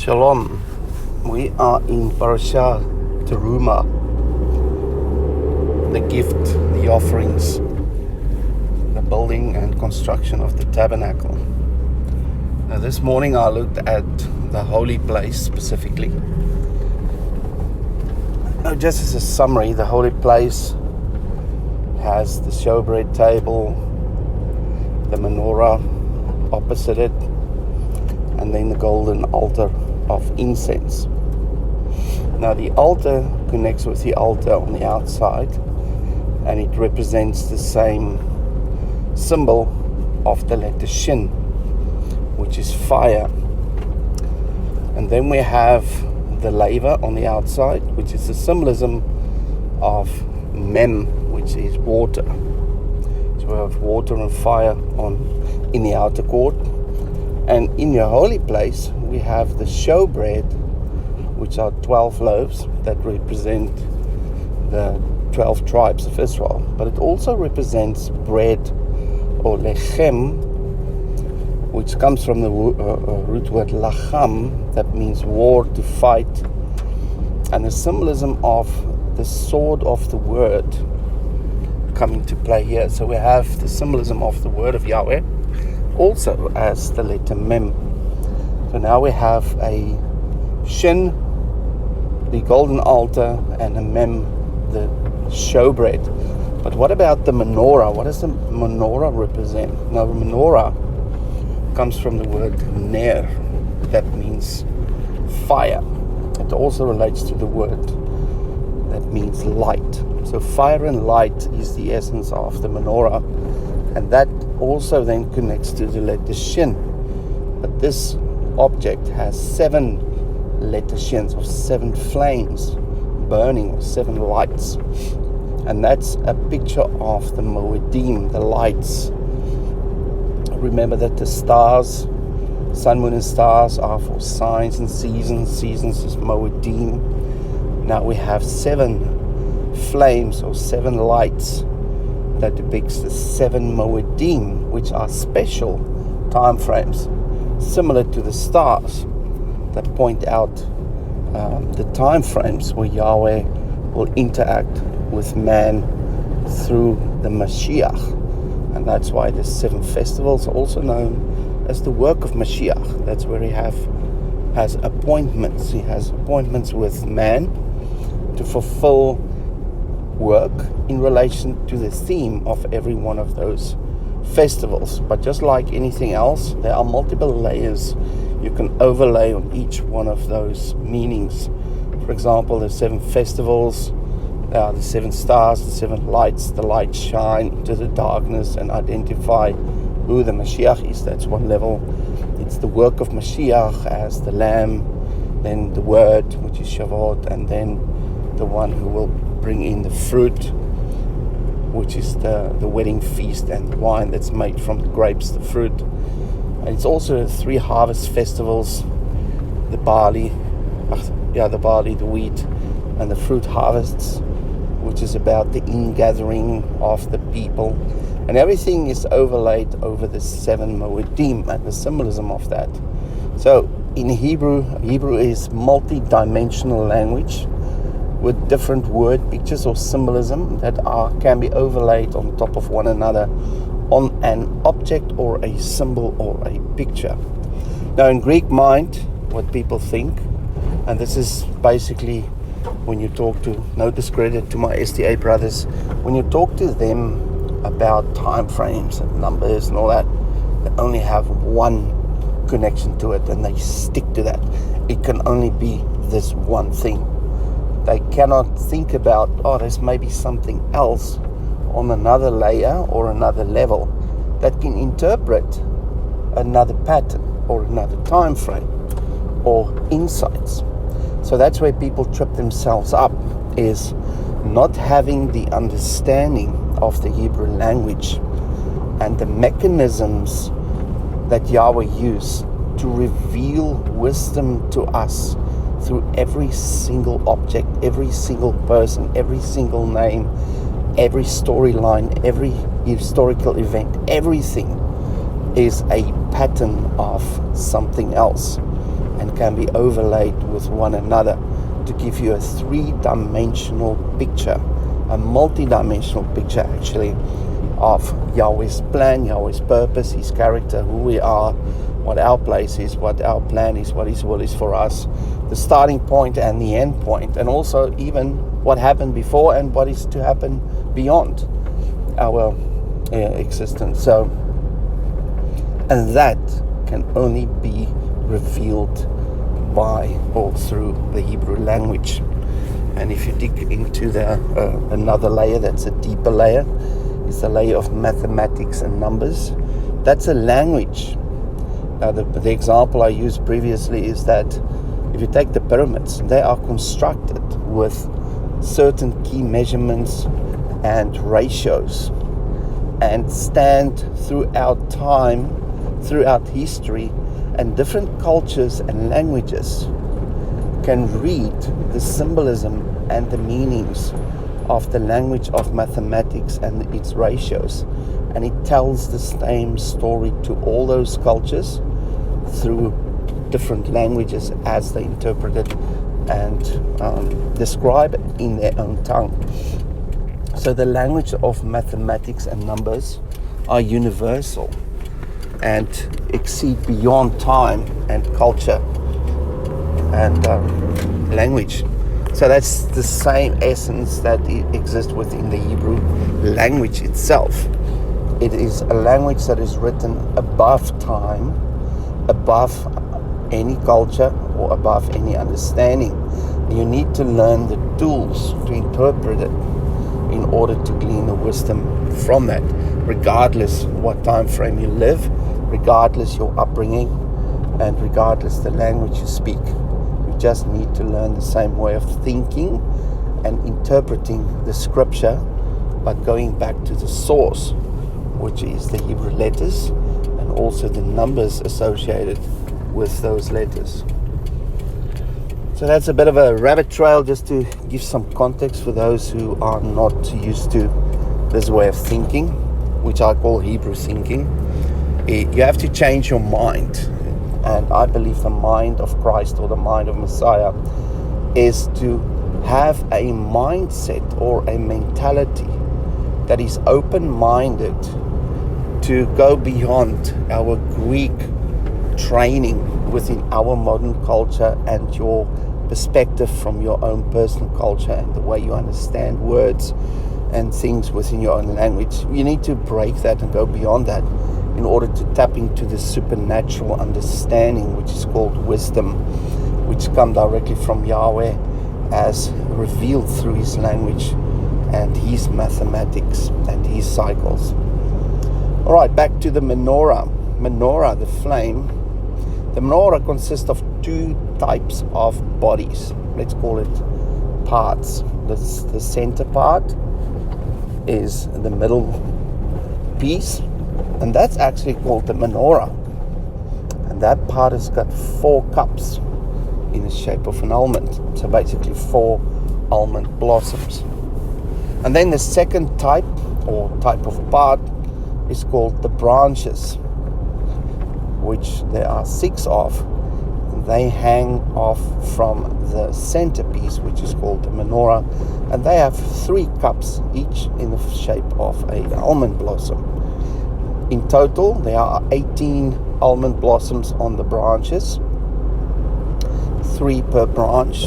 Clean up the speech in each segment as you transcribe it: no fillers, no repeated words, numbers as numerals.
Shalom. We are in Parashah Teruma, the gift, the offerings, the building and construction of the tabernacle. Now this morning I looked at the holy place specifically. Now just as a summary, the holy place has the showbread table, the menorah opposite it, and then the golden altar of incense. Now the altar connects with the altar on the outside, and it represents the same symbol of the letter Shin, which is fire. And then we have the laver on the outside, which is the symbolism of Mem, which is water. So we have water and fire in the outer court. And in your holy place, we have the showbread, which are 12 loaves that represent the 12 tribes of Israel. But it also represents bread, or lechem, which comes from the root word lacham, that means war, to fight. And the symbolism of the sword of the word coming to play here. So we have the symbolism of the word of Yahweh, also as the letter Mem. So now we have a Shin, the golden altar, and a Mem, the showbread. But what about the menorah? What does the menorah represent? Now the menorah comes from the word ner, that means fire. It also relates to the word that means light. So fire and light is the essence of the menorah, and that also then connects to the letter Shin. But this object has 7 letter Shins, or 7 flames burning, or 7 lights. And that's a picture of the Moedim, the lights. Remember that the stars, sun, moon and stars, are for signs and seasons. Seasons is Moedim. Now we have 7 flames, or 7 lights, that depicts the 7 Moedim, which are special time frames, similar to the stars, that point out the time frames where Yahweh will interact with man through the Mashiach. And that's why the 7 festivals are also known as the work of Mashiach. That's where he has appointments. He has appointments with man to fulfill work in relation to the theme of every one of those festivals. But just like anything else, there are multiple layers you can overlay on each one of those meanings. For example, the 7 festivals, the 7 stars, the 7 lights. The lights shine into the darkness and identify who the Mashiach is. That's one level. It's the work of Mashiach as the Lamb, then the Word, which is Shavuot, and then the one who will bring in the fruit, which is the wedding feast, and the wine that's made from the grapes, the fruit. And it's also 3 harvest festivals, the barley, the wheat, and the fruit harvests, which is about the ingathering of the people. And everything is overlaid over the 7 Moedim and the symbolism of that. So in Hebrew is multi-dimensional language, with different word pictures or symbolism that can be overlaid on top of one another on an object or a symbol or a picture. Now in Greek mind, what people think, and this is basically when you talk to, no discredit to my SDA brothers, when you talk to them about time frames and numbers and all that, they only have one connection to it and they stick to that. It can only be this one thing. They cannot think about, there's maybe something else on another layer or another level that can interpret another pattern or another time frame or insights. So that's where people trip themselves up, is not having the understanding of the Hebrew language and the mechanisms that Yahweh used to reveal wisdom to us through every single object, every single person, every single name, every storyline, every historical event. Everything is a pattern of something else. And and can be overlaid with one another to give you a three-dimensional picture, a multi-dimensional picture actually, of Yahweh's plan, Yahweh's purpose, His character, who we are, what our place is, what our plan is, what His will is for us, the starting point and the end point, and also even what happened before and what is to happen beyond our existence. So, and that can only be revealed by or through the Hebrew language. And if you dig into another layer, that's a deeper layer, is the layer of mathematics and numbers. That's a language. The example I used previously is that if you take the pyramids, they are constructed with certain key measurements and ratios, and stand throughout time, throughout history, and different cultures and languages can read the symbolism and the meanings of the language of mathematics and its ratios, and it tells the same story to all those cultures through different languages as they interpret it and describe it in their own tongue. So the language of mathematics and numbers are universal and exceed beyond time and culture and language. So that's the same essence that exists within the Hebrew language itself. It is a language that is written above time, above any culture, or above any understanding. You need to learn the tools to interpret it in order to glean the wisdom from that, regardless what time frame you live, regardless your upbringing, and regardless the language you speak. You just need to learn the same way of thinking and interpreting the scripture, but going back to the source, which is the Hebrew letters and also the numbers associated with those letters. So that's a bit of a rabbit trail, just to give some context for those who are not used to this way of thinking, which I call Hebrew thinking. You have to change your mind. And I believe the mind of Christ, or the mind of Messiah, is to have a mindset or a mentality that is open-minded to go beyond our Greek training within our modern culture and your perspective from your own personal culture and the way you understand words and things within your own language. You need to break that and go beyond that in order to tap into the supernatural understanding, which is called wisdom, which comes directly from Yahweh as revealed through His language and His mathematics and His cycles. All right, back to the menorah. Menorah, the flame. The menorah consists of two types of bodies. Let's call it parts. The center part is the middle piece, and that's actually called the menorah. And that part has got 4 cups in the shape of an almond. So basically 4 almond blossoms. And then the second type, or type of part, is called the branches, which there are 6 of. They hang off from the centerpiece, which is called the menorah, and they have 3 cups each in the shape of an almond blossom. In total, there are 18 almond blossoms on the branches, 3 per branch,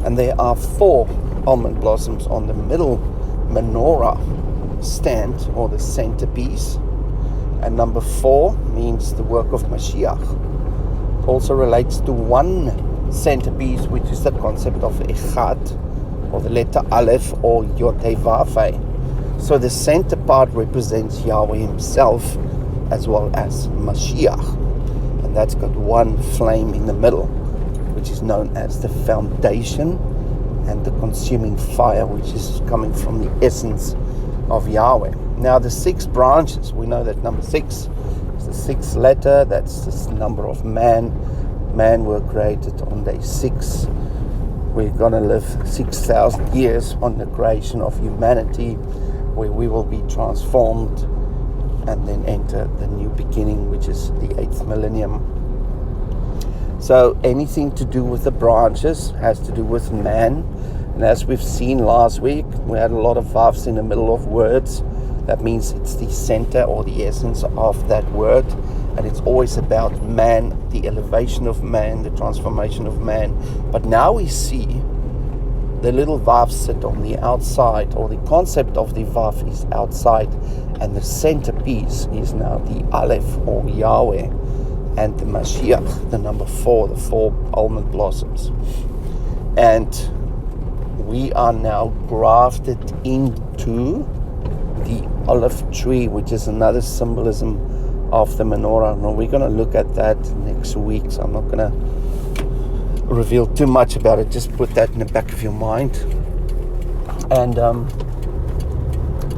and there are 4 almond blossoms on the middle menorah stand, or the centerpiece. And number 4 means the work of Mashiach. Also relates to one centerpiece, which is the concept of Echad, or the letter Aleph, or Yod Heh Vav Heh. So the center part represents Yahweh Himself, as well as Mashiach. And that's got one flame in the middle, which is known as the foundation and the consuming fire, which is coming from the essence of Yahweh. Now the 6 branches, we know that number 6 is the 6th letter. That's the number of man. Man were created on day 6. We're going to live 6,000 years on the creation of humanity, where we will be transformed and then enter the new beginning, which is the 8th millennium. So anything to do with the branches has to do with man. And as we've seen last week, we had a lot of vavs in the middle of words. That means it's the center or the essence of that word. And it's always about man, the elevation of man, the transformation of man. But now we see the little vav sit on the outside, or the concept of the vav is outside. And the centerpiece is now the Aleph, or Yahweh, and the Mashiach, the number 4, the 4 almond blossoms. And we are now grafted into the olive tree, which is another symbolism of the menorah. And we're going to look at that next week, so I'm not going to reveal too much about it. Just put that in the back of your mind. And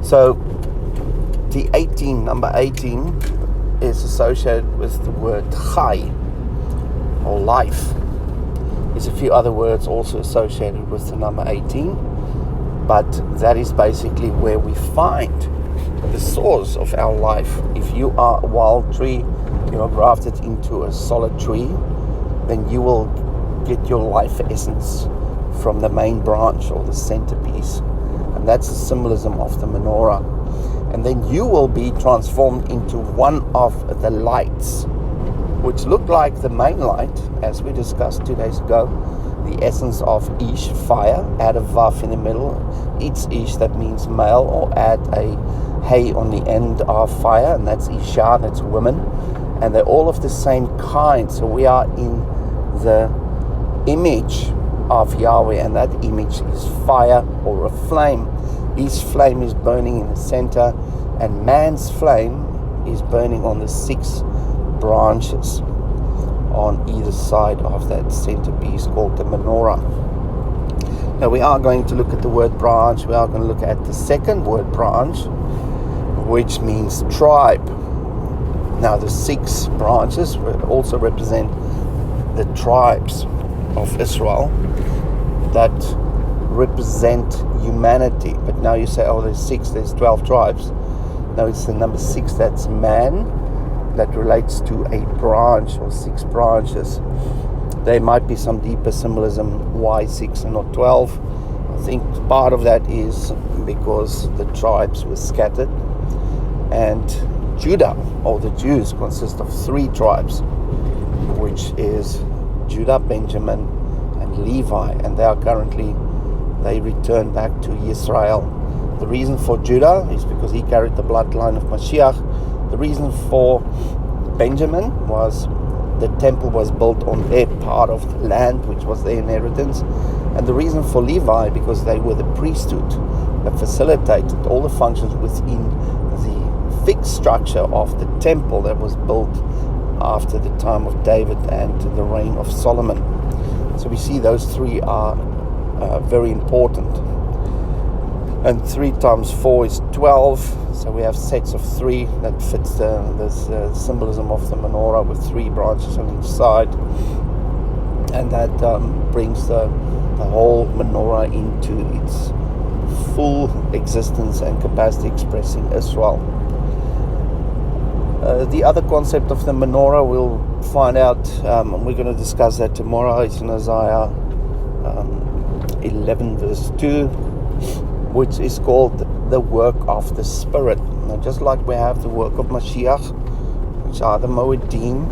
so the 18, number 18, is associated with the word chai, or life. There's a few other words also associated with the number 18, but that is basically where we find the source of our life. If you are a wild tree, you are grafted into a solid tree, then you will get your life essence from the main branch or the centerpiece. And that's the symbolism of the menorah. And then you will be transformed into one of the lights, which look like the main light, as we discussed 2 days ago. The essence of Ish, fire, add a Vav in the middle. It's Ish, that means male, or add a Hey on the end of fire, and that's Isha, that's woman. And they're all of the same kind. So we are in the image of Yahweh, and that image is fire or a flame. His flame is burning in the center, and man's flame is burning on the 6 branches on either side of that centerpiece called the menorah. Now we are going to look at the word branch. We are going to look at the second word branch, which means tribe. Now the 6 branches also represent the tribes of Israel that represent humanity. But now you say, oh, there's 6, there's 12 tribes. No, it's the number 6, that's man, that relates to a branch or 6 branches. There might be some deeper symbolism why 6 and not 12. I think part of that is because the tribes were scattered, and Judah, or the Jews, consist of 3 tribes, which is Judah, Benjamin, and Levi, and they return back to Israel. The reason for Judah is because he carried the bloodline of Mashiach. The reason for Benjamin was the temple was built on their part of the land, which was their inheritance. And the reason for Levi, because they were the priesthood that facilitated all the functions within the fixed structure of the temple that was built after the time of David and the reign of Solomon. So we see those 3 are very important. And 3 times 4 is 12. So we have sets of 3 that fits the symbolism of the menorah, with 3 branches on each side. And that brings the whole menorah into its full existence and capacity, expressing Israel. The other concept of the menorah we'll find out, and we're going to discuss that tomorrow, is in Isaiah 11 verse 2, which is called the work of the Spirit. Now, just like we have the work of Mashiach, which are the Moedim,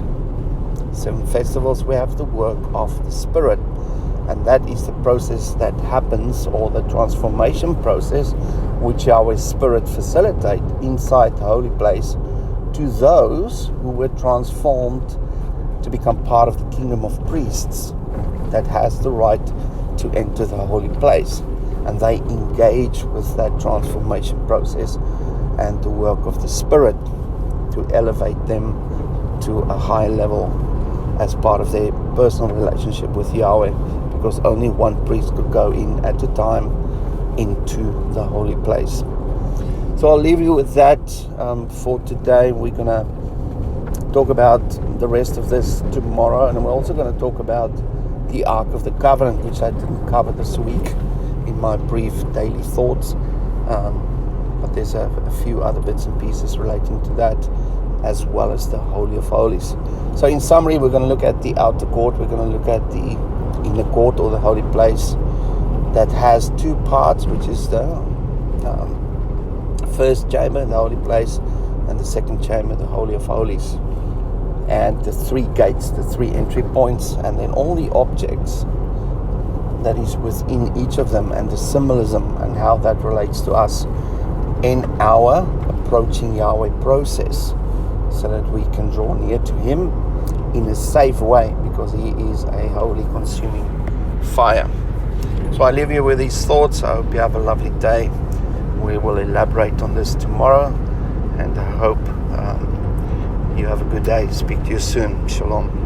7 festivals, we have the work of the Spirit. And that is the process that happens, or the transformation process, which our Spirit facilitate inside the holy place to those who were transformed to become part of the kingdom of priests that has the right to enter the holy place. And they engage with that transformation process and the work of the Spirit to elevate them to a high level as part of their personal relationship with Yahweh, because only one priest could go in at a time into the holy place. So I'll leave you with that for today. We're going to talk about the rest of this tomorrow, and we're also going to talk about the Ark of the Covenant, which I didn't cover this week in my brief daily thoughts, but there's a few other bits and pieces relating to that, as well as the Holy of Holies. So in summary, we're going to look at the outer court, we're going to look at the inner court, or the holy place, that has two parts, which is the first chamber, the holy place, and the second chamber, the Holy of Holies, and the three gates, the three entry points, and then all the objects that is within each of them, and the symbolism and how that relates to us in our approaching Yahweh process, so that we can draw near to Him in a safe way, because He is a holy consuming fire. So I leave you with these thoughts. I hope you have a lovely day. We will elaborate on this tomorrow, and I hope you have a good day. Speak to you soon. Shalom.